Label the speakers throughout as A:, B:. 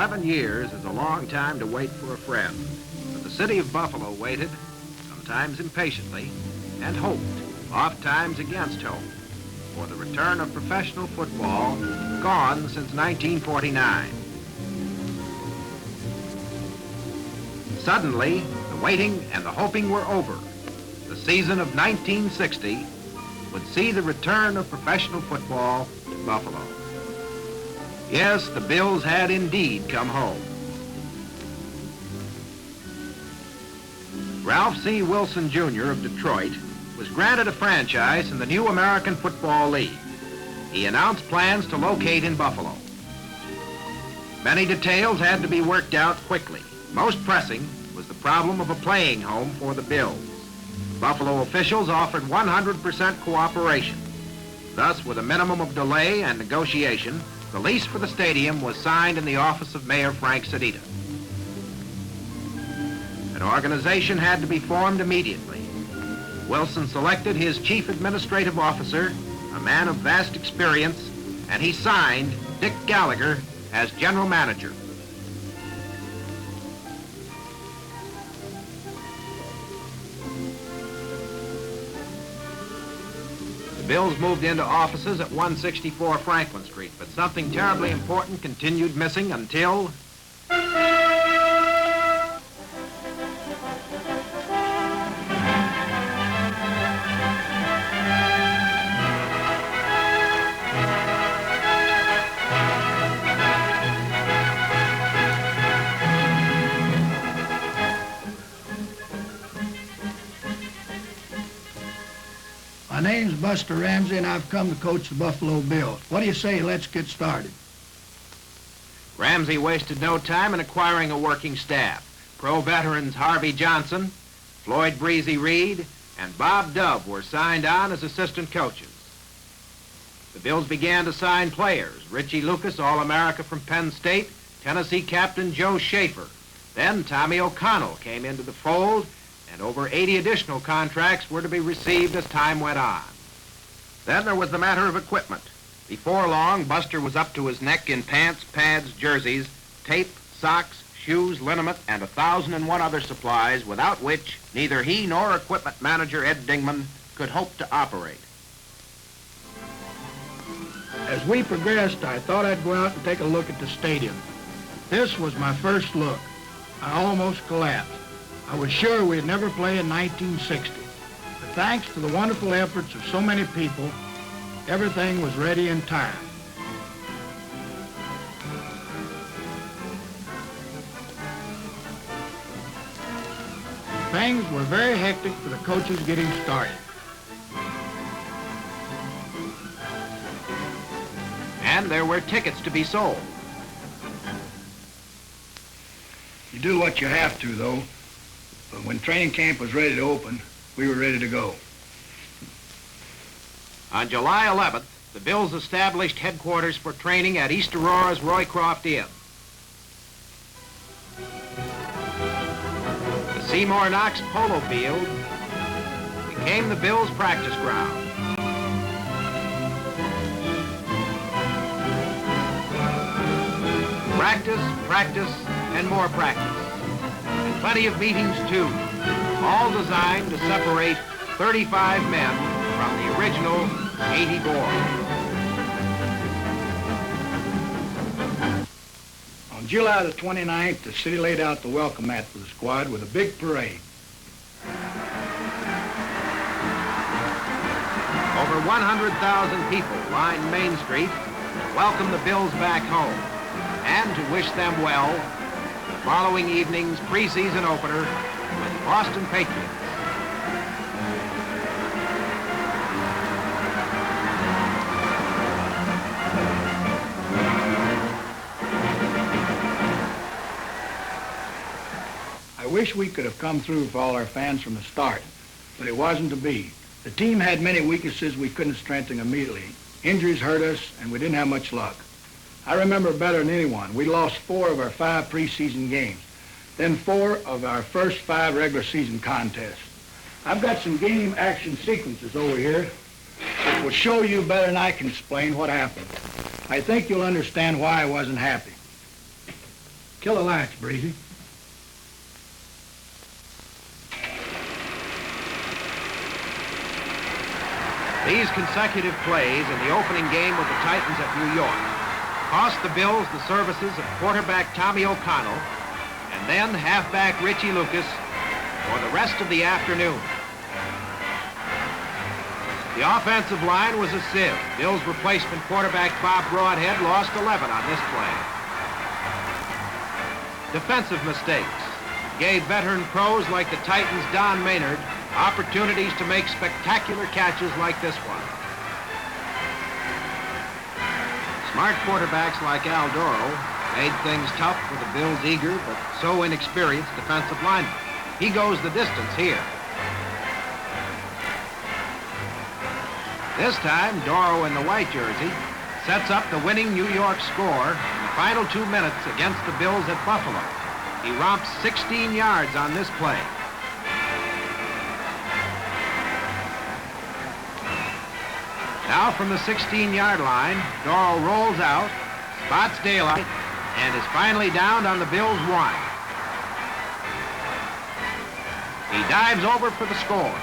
A: 11 years is a long time to wait for a friend, but the city of Buffalo waited, sometimes impatiently, and hoped, oft-times against hope, for the return of professional football, gone since 1949. Suddenly, the waiting and the hoping were over. The season of 1960 would see the return of professional football to Buffalo. Yes, the Bills had indeed come home. Ralph C. Wilson, Jr. of Detroit was granted a franchise in the new American Football League. He announced plans to locate in Buffalo. Many details had to be worked out quickly. Most pressing was the problem of a playing home for the Bills. Buffalo officials offered 100% cooperation. Thus, with a minimum of delay and negotiation, the lease for the stadium was signed in the office of Mayor Frank Sedita. An organization had to be formed immediately. Wilson selected his chief administrative officer, a man of vast experience, and he signed Dick Gallagher as general manager. The Bills moved into offices at 164 Franklin Street, but something terribly important continued missing until...
B: My name's Buster Ramsey, and I've come to coach the Buffalo Bills. What do you say, let's get started?
A: Ramsey wasted no time in acquiring a working staff. Pro veterans Harvey Johnson, Floyd Breezy Reed, and Bob Dove were signed on as assistant coaches. The Bills began to sign players. Richie Lucas, All-America from Penn State, Tennessee captain Joe Schaefer. Then Tommy O'Connell came into the fold, and over 80 additional contracts were to be received as time went on. Then there was the matter of equipment. Before long, Buster was up to his neck in pants, pads, jerseys, tape, socks, shoes, liniment, and 1,001 other supplies without which neither he nor equipment manager Ed Dingman could hope to operate.
B: As we progressed, I thought I'd go out and take a look at the stadium. This was my first look. I almost collapsed. I was sure we'd never play in 1960, but thanks to the wonderful efforts of so many people, everything was ready in time. Things were very hectic for the coaches getting started.
A: And there were tickets to be sold.
C: You do what you have to, though. But when training camp was ready to open, we were ready to go.
A: On July 11th, the Bills established headquarters for training at East Aurora's Roycroft Inn. The Seymour Knox Polo Field became the Bills' practice ground. Practice, practice, and more practice. And plenty of meetings, too, all designed to separate 35 men from the original 80 boys.
C: On July the 29th, the city laid out the welcome mat for the squad with a big parade.
A: Over 100,000 people lined Main Street to welcome the Bills back home and to wish them well the following evening's preseason opener with the Boston Patriots.
C: I wish we could have come through for all our fans from the start, but it wasn't to be. The team had many weaknesses we couldn't strengthen immediately. Injuries hurt us, and we didn't have much luck. I remember better than anyone, we lost 4 of our 5 preseason games, then 4 of our first 5 regular season contests. I've got some game action sequences over here that will show you better than I can explain what happened. I think you'll understand why I wasn't happy. Kill the lights, Breezy.
A: These consecutive plays in the opening game with the Titans at New York cost the Bills the services of quarterback Tommy O'Connell and then halfback Richie Lucas for the rest of the afternoon. The offensive line was a sieve. Bills replacement quarterback Bob Broadhead lost 11 on this play. Defensive mistakes gave veteran pros like the Titans' Don Maynard opportunities to make spectacular catches like this one. Smart quarterbacks like Al Doro made things tough for the Bills' eager but so inexperienced defensive lineman. He goes the distance here. This time, Doro in the white jersey sets up the winning New York score in the final 2 minutes against the Bills at Buffalo. He romps 16 yards on this play. Now from the 16-yard line, Doro rolls out, spots daylight, and is finally downed on the Bills' 1. He dives over for the score.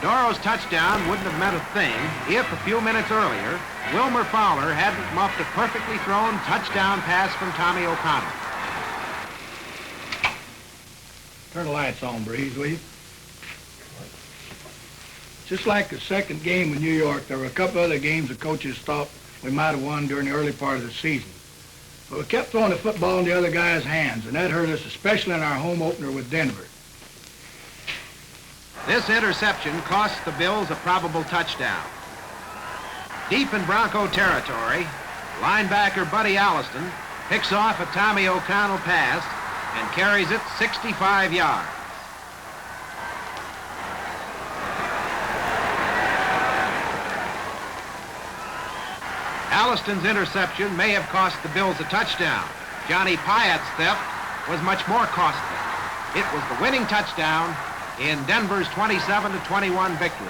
A: Doro's touchdown wouldn't have meant a thing if a few minutes earlier, Wilmer Fowler hadn't muffed a perfectly thrown touchdown pass from Tommy O'Connell.
C: Turn the lights on, Breeze, will you? Just like the second game with New York, there were a couple other games the coaches thought we might have won during the early part of the season. But we kept throwing the football in the other guys' hands, and that hurt us, especially in our home opener with Denver.
A: This interception cost the Bills a probable touchdown. Deep in Bronco territory, linebacker Buddy Alliston picks off a Tommy O'Connell pass and carries it 65 yards. Alliston's interception may have cost the Bills a touchdown. Johnny Pyatt's theft was much more costly. It was the winning touchdown in Denver's 27-21 victory.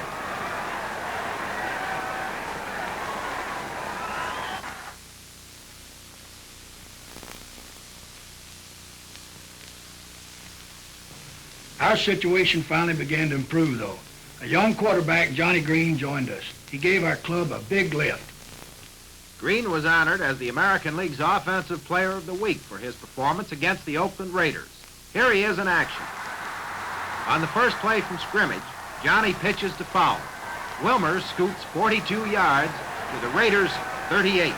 C: Our situation finally began to improve, though. A young quarterback, Johnny Green, joined us. He gave our club a big lift.
A: Green was honored as the American League's Offensive Player of the Week for his performance against the Oakland Raiders. Here he is in action. On the first play from scrimmage, Johnny pitches to Fowler. Wilmer scoots 42 yards to the Raiders' 38.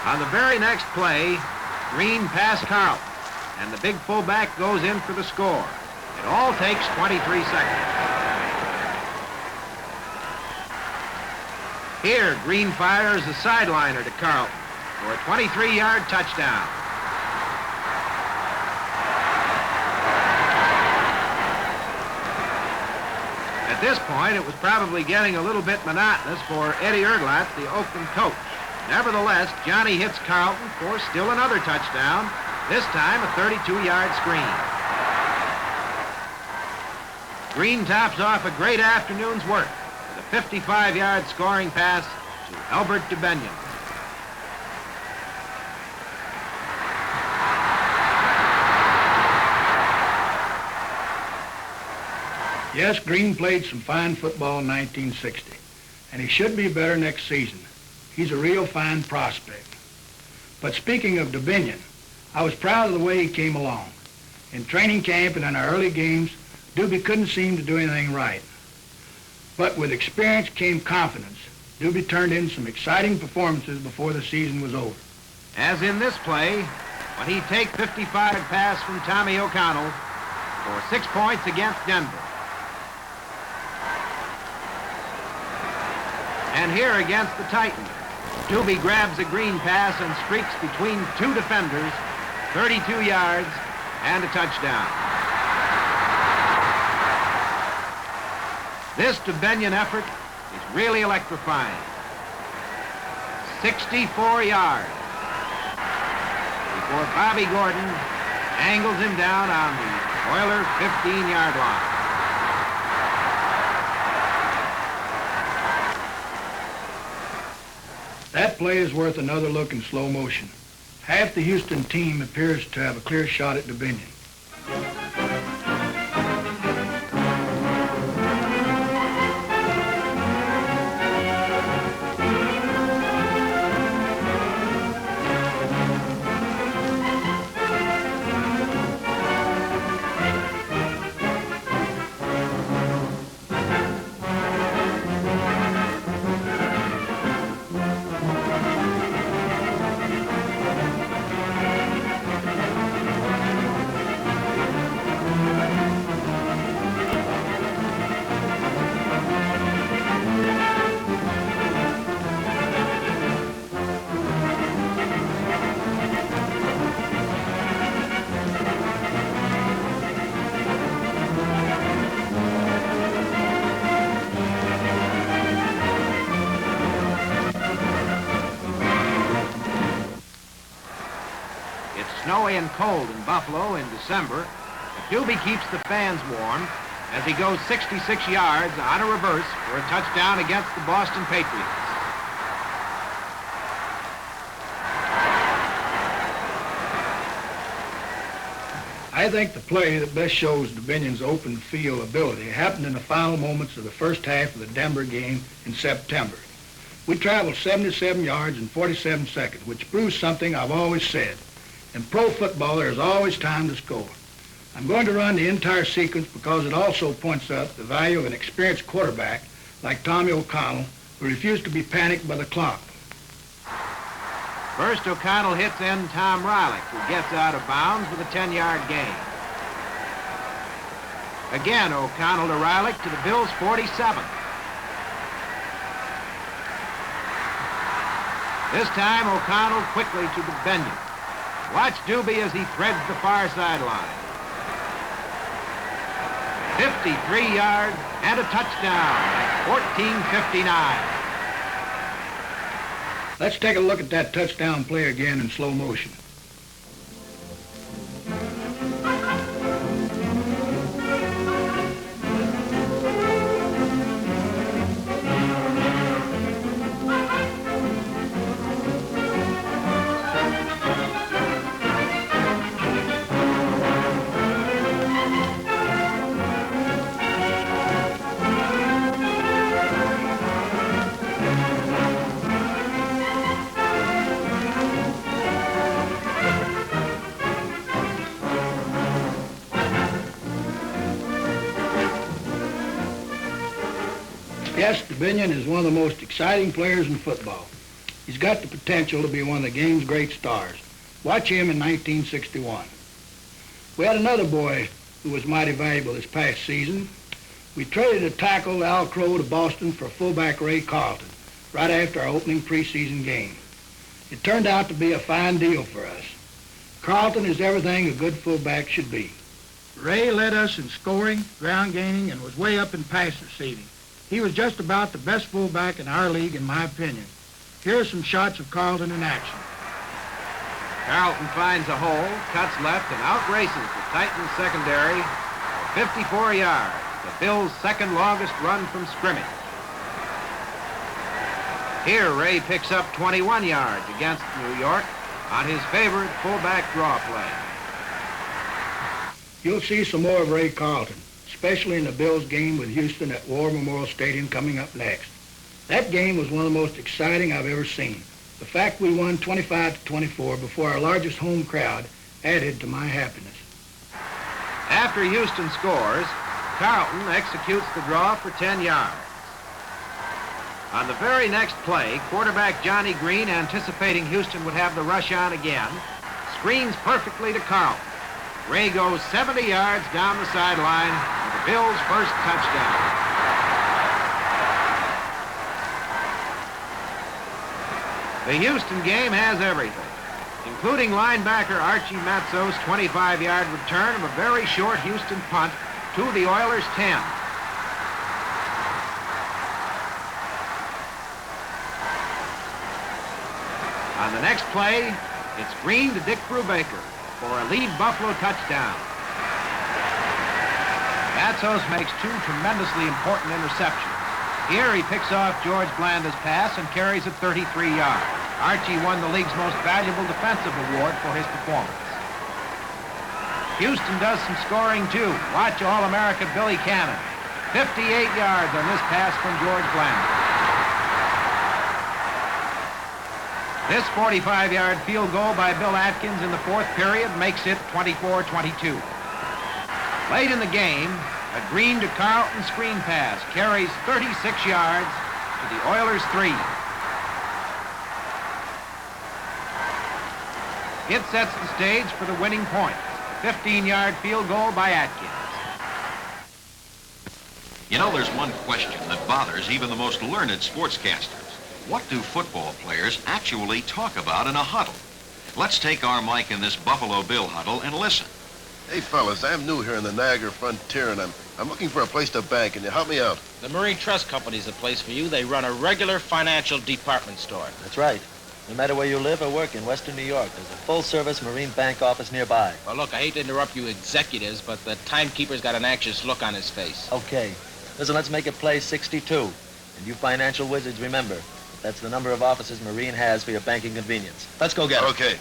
A: On the very next play, Green passed Carlton, and the big fullback goes in for the score. It all takes 23 seconds. Here, Green fires a sideliner to Carlton for a 23-yard touchdown. At this point, it was probably getting a little bit monotonous for Eddie Erdlatz, the Oakland coach. Nevertheless, Johnny hits Carlton for still another touchdown, this time a 32-yard screen. Green tops off a great afternoon's work with a 55-yard scoring pass to Albert DeBenion.
C: Yes, Green played some fine football in 1960, and he should be better next season. He's a real fine prospect. But speaking of DeBenion, I was proud of the way he came along. In training camp and in our early games, Doobie couldn't seem to do anything right. But with experience came confidence. Doobie turned in some exciting performances before the season was over.
A: As in this play, when he take 55 pass from Tommy O'Connell for 6 points against Denver. And here against the Titans, Doobie grabs a Green pass and streaks between two defenders, 32 yards, and a touchdown. This DeBenion effort is really electrifying. 64 yards before Bobby Gordon angles him down on the Oiler 15-yard line.
C: That play is worth another look in slow motion. Half the Houston team appears to have a clear shot at Dominion.
A: Snowy and cold in Buffalo in December, but Doobie keeps the fans warm as he goes 66 yards on a reverse for a touchdown against the Boston Patriots.
C: I think the play that best shows Dominion's open field ability happened in the final moments of the first half of the Denver game in September. We traveled 77 yards in 47 seconds, which proves something I've always said. In pro football, there's always time to score. I'm going to run the entire sequence because it also points out the value of an experienced quarterback like Tommy O'Connell, who refused to be panicked by the clock.
A: First, O'Connell hits in Tom Riley, who gets out of bounds with a 10-yard gain. Again, O'Connell to Riley to the Bills' 47. This time, O'Connell quickly to the Benyon. Watch Doobie as he threads the far sideline. 53 yards and a touchdown, 14:59.
C: Let's take a look at that touchdown play again in slow motion. Yes, Dominion is one of the most exciting players in football. He's got the potential to be one of the game's great stars. Watch him in 1961. We had another boy who was mighty valuable this past season. We traded a tackle, Al Crow, to Boston for fullback Ray Carlton right after our opening preseason game. It turned out to be a fine deal for us. Carlton is everything a good fullback should be.
B: Ray led us in scoring, ground gaining, and was way up in pass receiving. He was just about the best fullback in our league, in my opinion. Here are some shots of Carlton in action.
A: Carlton finds a hole, cuts left, and outraces the Titans secondary for 54 yards, the Bills' second longest run from scrimmage. Here, Ray picks up 21 yards against New York on his favorite fullback draw play.
C: You'll see some more of Ray Carlton, especially in the Bills game with Houston at War Memorial Stadium coming up next. That game was one of the most exciting I've ever seen. The fact we won 25-24 before our largest home crowd added to my happiness.
A: After Houston scores, Carlton executes the draw for 10 yards. On the very next play, quarterback Johnny Green, anticipating Houston would have the rush on again, screens perfectly to Carlton. Ray goes 70 yards down the sideline for the Bills' first touchdown. The Houston game has everything, including linebacker Archie Matzo's 25-yard return of a very short Houston punt to the Oilers' 10. On the next play, it's Green to Dick Brubaker for a lead Buffalo touchdown. Matzos makes two tremendously important interceptions. Here he picks off George Blanda's pass and carries it 33 yards. Archie won the league's most valuable defensive award for his performance. Houston does some scoring too. Watch All-America Billy Cannon. 58 yards on this pass from George Blanda. This 45-yard field goal by Bill Atkins in the fourth period makes it 24-22. Late in the game, a Green to Carlton screen pass carries 36 yards to the Oilers' 3. It sets the stage for the winning point. 15-yard field goal by Atkins.
D: You know, there's one question that bothers even the most learned sportscasters. What do football players actually talk about in a huddle? Let's take our mic in this Buffalo Bill huddle and listen.
E: Hey, fellas, I'm new here in the Niagara Frontier, and I'm looking for a place to bank. Can you help me out?
F: The Marine Trust Company's the place for you. They run a regular financial department store.
G: That's right. No matter where you live or work in Western New York, there's a full-service Marine bank office nearby.
F: Well, look, I hate to interrupt you executives, but the timekeeper's got an anxious look on his face.
G: Okay. Listen, let's make it play 62. And you financial wizards, remember, that's the number of offices Marine has for your banking convenience. Let's go get it.
E: Okay.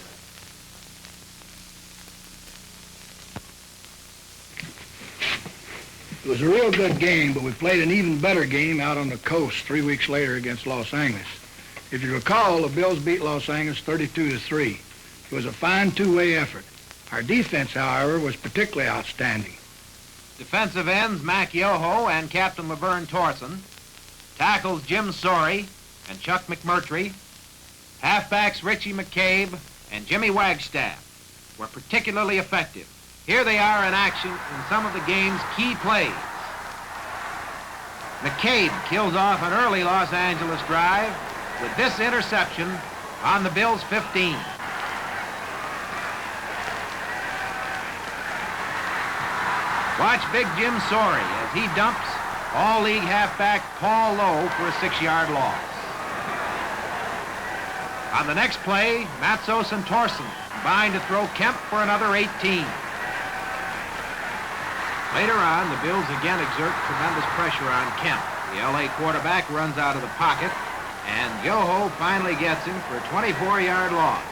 C: It was a real good game, but we played an even better game out on the coast 3 weeks later against Los Angeles. If you recall, the Bills beat Los Angeles 32-3. It was a fine two-way effort. Our defense, however, was particularly outstanding.
A: Defensive ends Mac Yoho and Captain Laverne Torson. Tackles Jim Sorey and Chuck McMurtry. Halfbacks Richie McCabe and Jimmy Wagstaff were particularly effective. Here they are in action in some of the game's key plays. McCabe kills off an early Los Angeles drive with this interception on the Bills' 15. Watch Big Jim Sorey as he dumps all-league halfback Paul Lowe for a 6-yard loss. On the next play, Matsos and Torson combine to throw Kemp for another 18. Later on, the Bills again exert tremendous pressure on Kemp. The L.A. quarterback runs out of the pocket, and Yoho finally gets him for a 24-yard loss.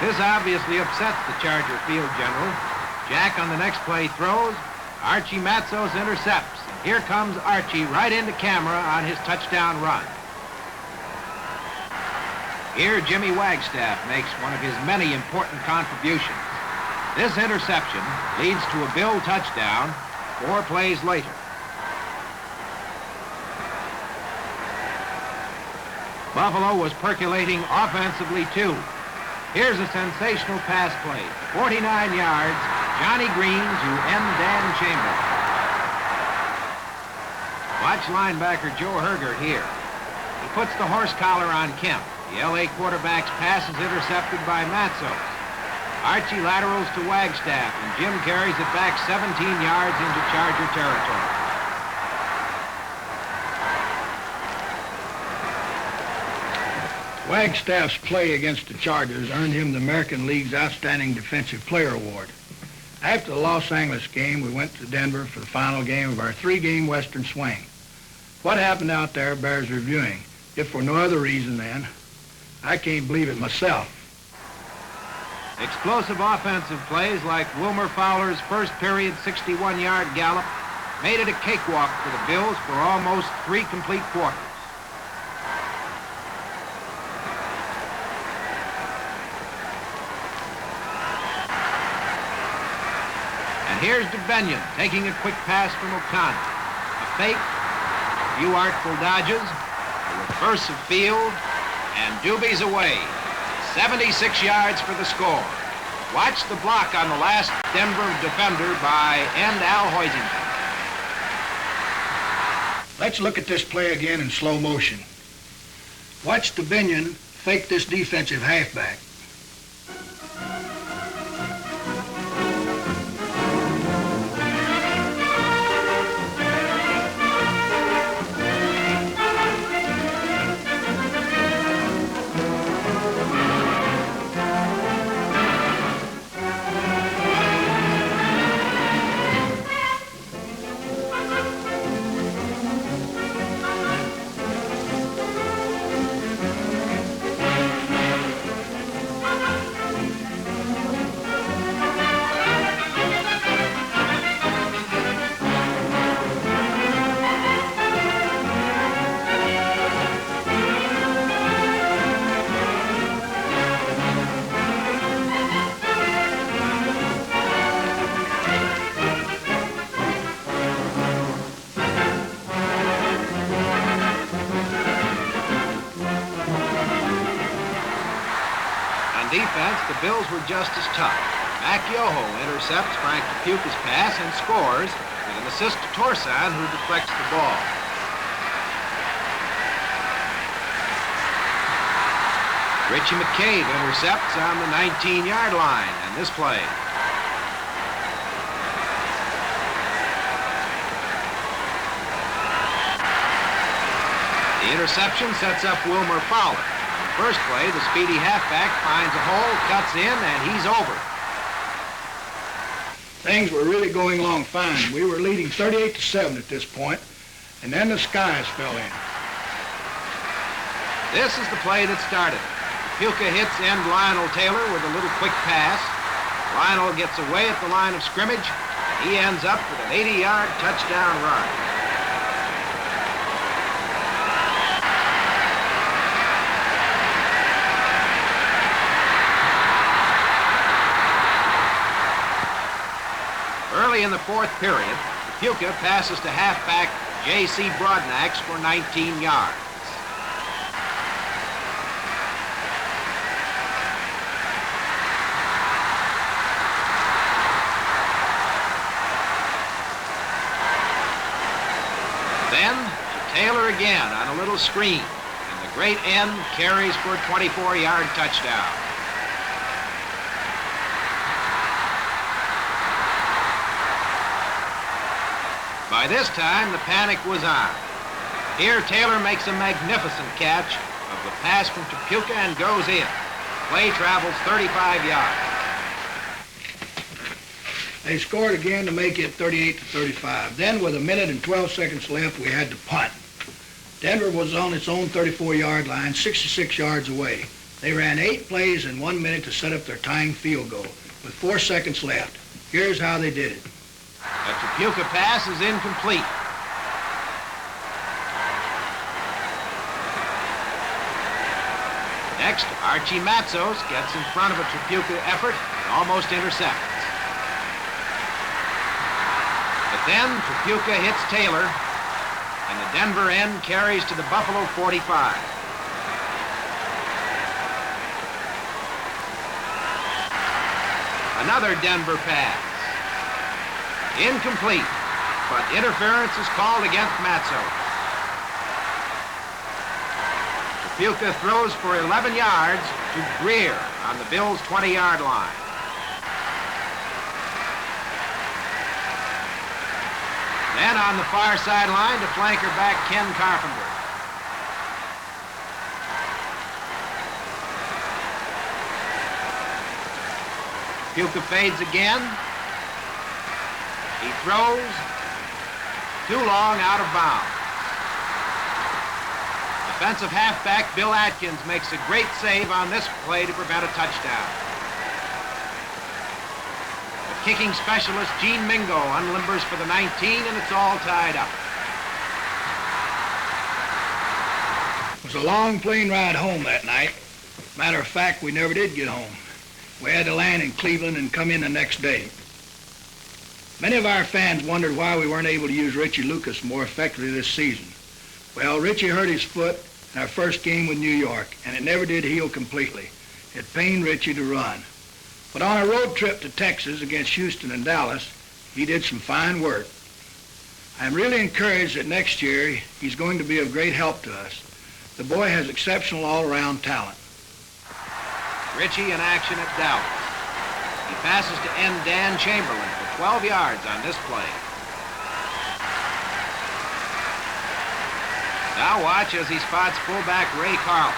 A: This obviously upsets the Charger field general. Jack on the next play throws. Archie Matsos intercepts. And here comes Archie right into camera on his touchdown run. Here, Jimmy Wagstaff makes one of his many important contributions. This interception leads to a Bill touchdown 4 plays later. Buffalo was percolating offensively, too. Here's a sensational pass play. 49 yards, Johnny Green to end Dan Chambers. Watch linebacker Joe Herger here. He puts the horse collar on Kemp. The L.A. quarterback's pass is intercepted by Matsos. Archie laterals to Wagstaff, and Jim carries it back 17 yards into Charger territory.
C: Wagstaff's play against the Chargers earned him the American League's Outstanding Defensive Player Award. After the Los Angeles game, we went to Denver for the final game of our 3-game Western swing. What happened out there bears reviewing, if for no other reason than I can't believe it myself.
A: Explosive offensive plays like Wilmer Fowler's first period 61-yard gallop made it a cakewalk for the Bills for almost 3 complete quarters. And here's DeBenyon taking a quick pass from O'Connor. A fake, a few artful dodges, a reverse of field, and Doobie's away. 76 yards for the score. Watch the block on the last Denver defender by end Al Hoisington.
C: Let's look at this play again in slow motion. Watch DeBenyon fake this defensive halfback.
A: defense, the Bills were just as tough. Mac Yoho intercepts Frank Tripucka's pass and scores with an assist to Torsan, who deflects the ball. Richie McCabe intercepts on the 19-yard line in this play. The interception sets up Wilmer Fowler. On the first play, the speedy halfback finds a hole, cuts in, and he's over.
C: Things were really going along fine. We were leading 38-7 at this point, and then the skies fell in.
A: This is the play that started. Tripucka hits end Lionel Taylor with a little quick pass. Lionel gets away at the line of scrimmage, and he ends up with an 80-yard touchdown run. Early in the fourth period, Tripucka passes to halfback J.C. Broadnax for 19 yards. Then to Taylor again on a little screen, and the great end carries for a 24-yard touchdown. By this time, the panic was on. Here, Taylor makes a magnificent catch of the pass from Tripucka and goes in. Play travels 35 yards.
C: They scored again to make it 38-35. Then, with a minute and 12 seconds left, we had to punt. Denver was on its own 34-yard line, 66 yards away. They ran 8 plays in 1 minute to set up their tying field goal with 4 seconds left. Here's how they did it.
A: The Tripucka pass is incomplete. Next, Archie Matzos gets in front of a Tripucka effort and almost intercepts. But then Tripucka hits Taylor, and the Denver end carries to the Buffalo 45. Another Denver pass. Incomplete, but interference is called against Matzos. Tripucka throws for 11 yards to Greer on the Bills' 20-yard line. Then on the far sideline to flanker back Ken Carpenter. Tripucka fades again. He throws too long, out of bounds. Defensive halfback Bill Atkins makes a great save on this play to prevent a touchdown. The kicking specialist Gene Mingo unlimbers for the 19, and it's all tied up.
C: It was a long plane ride home that night. Matter of fact, we never did get home. We had to land in Cleveland and come in the next day. Many of our fans wondered why we weren't able to use Richie Lucas more effectively this season. Well, Richie hurt his foot in our first game with New York, and it never did heal completely. It pained Richie to run. But on a road trip to Texas against Houston and Dallas, he did some fine work. I'm really encouraged that next year he's going to be of great help to us. The boy has exceptional all-around talent.
A: Richie in action at Dallas. He passes to end Dan Chamberlain for 12 yards on this play. Now watch as he spots fullback Ray Carlton.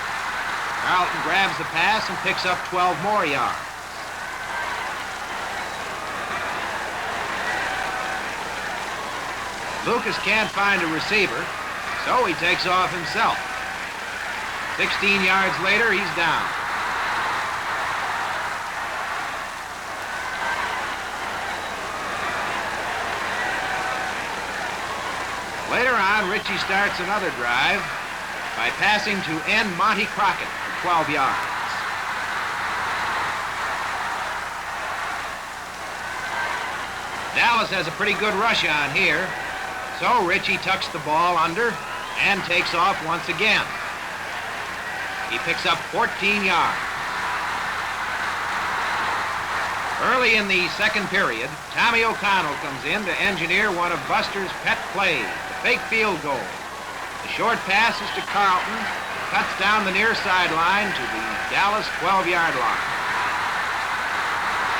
A: Carlton grabs the pass and picks up 12 more yards. Lucas can't find a receiver, so he takes off himself. 16 yards later, he's down. Later on, Richie starts another drive by passing to end Monty Crockett for 12 yards. Dallas has a pretty good rush on here, so Richie tucks the ball under and takes off once again. He picks up 14 yards. Early in the second period, Tommy O'Connell comes in to engineer one of Buster's pet plays, the fake field goal. The short pass is to Carlton, who cuts down the near sideline to the Dallas 12-yard line.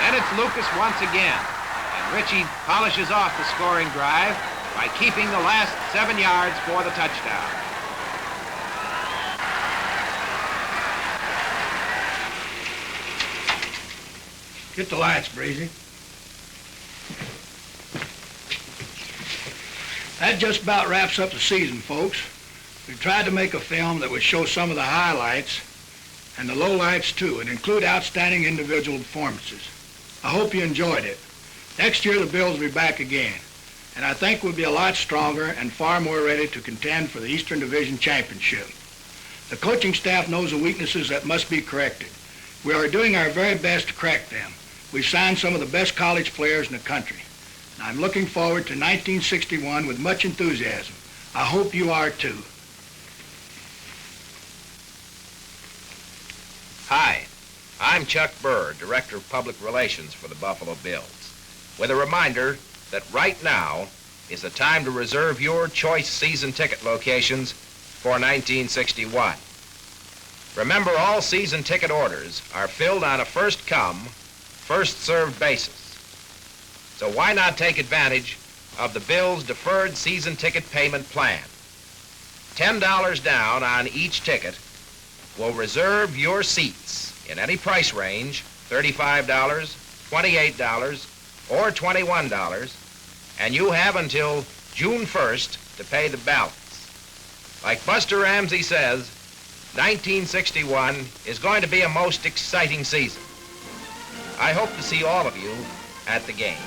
A: Then it's Lucas once again, and Richie polishes off the scoring drive by keeping the last 7 yards for the touchdown.
C: Get the lights, Breezy. That just about wraps up the season, folks. We tried to make a film that would show some of the highlights and the lowlights too, and include outstanding individual performances. I hope you enjoyed it. Next year the Bills will be back again, and I think we'll be a lot stronger and far more ready to contend for the Eastern Division Championship. The coaching staff knows the weaknesses that must be corrected. We are doing our very best to correct them. We've signed some of the best college players in the country. And I'm looking forward to 1961 with much enthusiasm. I hope you are too.
H: Hi, I'm Chuck Burr, Director of Public Relations for the Buffalo Bills, with a reminder that right now is the time to reserve your choice season ticket locations for 1961. Remember, all season ticket orders are filled on a first-come, first-served basis. So why not take advantage of the Bills' deferred season ticket payment plan? $10 down on each ticket will reserve your seats in any price range, $35, $28, or $21, and you have until June 1st to pay the balance. Like Buster Ramsey says, 1961 is going to be a most exciting season. I hope to see all of you at the games.